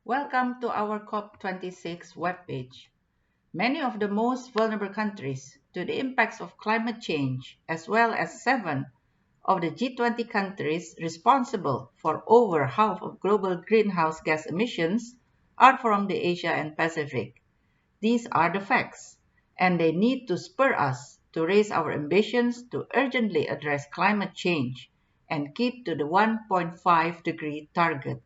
Welcome to our COP26 webpage. Many of the most vulnerable countries to the impacts of climate change, as well as 7 of the G20 countries responsible for over half of global greenhouse gas emissions, are from the Asia and Pacific. These are the facts, and they need to spur us to raise our ambitions to urgently address climate change and keep to the 1.5-degree target.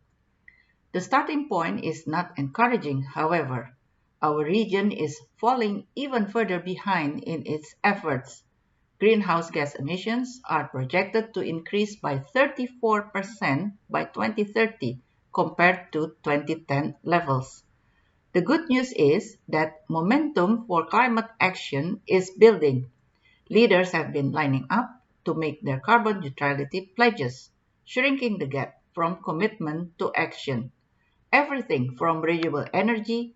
The starting point is not encouraging, however. Our region is falling even further behind in its efforts. Greenhouse gas emissions are projected to increase by 34% by 2030 compared to 2010 levels. The good news is that momentum for climate action is building. Leaders have been lining up to make their carbon neutrality pledges, shrinking the gap from commitment to action. Everything from renewable energy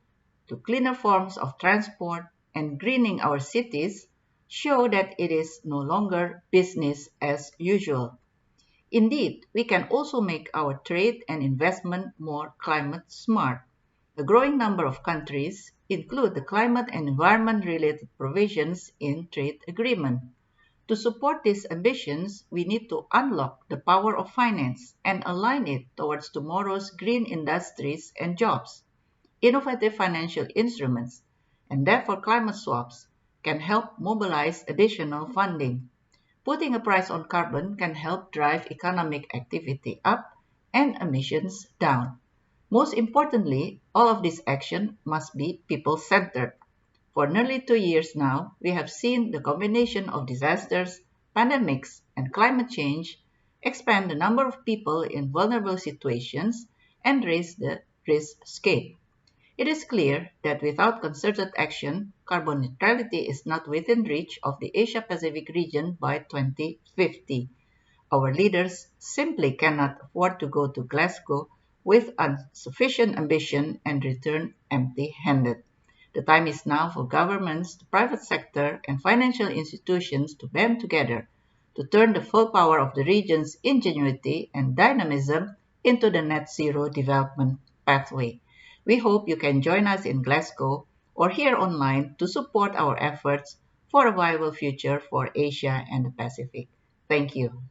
to cleaner forms of transport and greening our cities show that it is no longer business as usual. Indeed, we can also make our trade and investment more climate smart. A growing number of countries include the climate and environment-related provisions in trade agreements. To support these ambitions, we need to unlock the power of finance and align it towards tomorrow's green industries and jobs. Innovative financial instruments, and therefore climate swaps, can help mobilize additional funding. Putting a price on carbon can help drive economic activity up and emissions down. Most importantly, all of this action must be people-centered. For nearly 2 years now, we have seen the combination of disasters, pandemics, and climate change expand the number of people in vulnerable situations and raise the risk scale. It is clear that without concerted action, carbon neutrality is not within reach of the Asia-Pacific region by 2050. Our leaders simply cannot afford to go to Glasgow with insufficient ambition and return empty-handed. The time is now for governments, the private sector, and financial institutions to band together to turn the full power of the region's ingenuity and dynamism into the net zero development pathway. We hope you can join us in Glasgow or here online to support our efforts for a viable future for Asia and the Pacific. Thank you.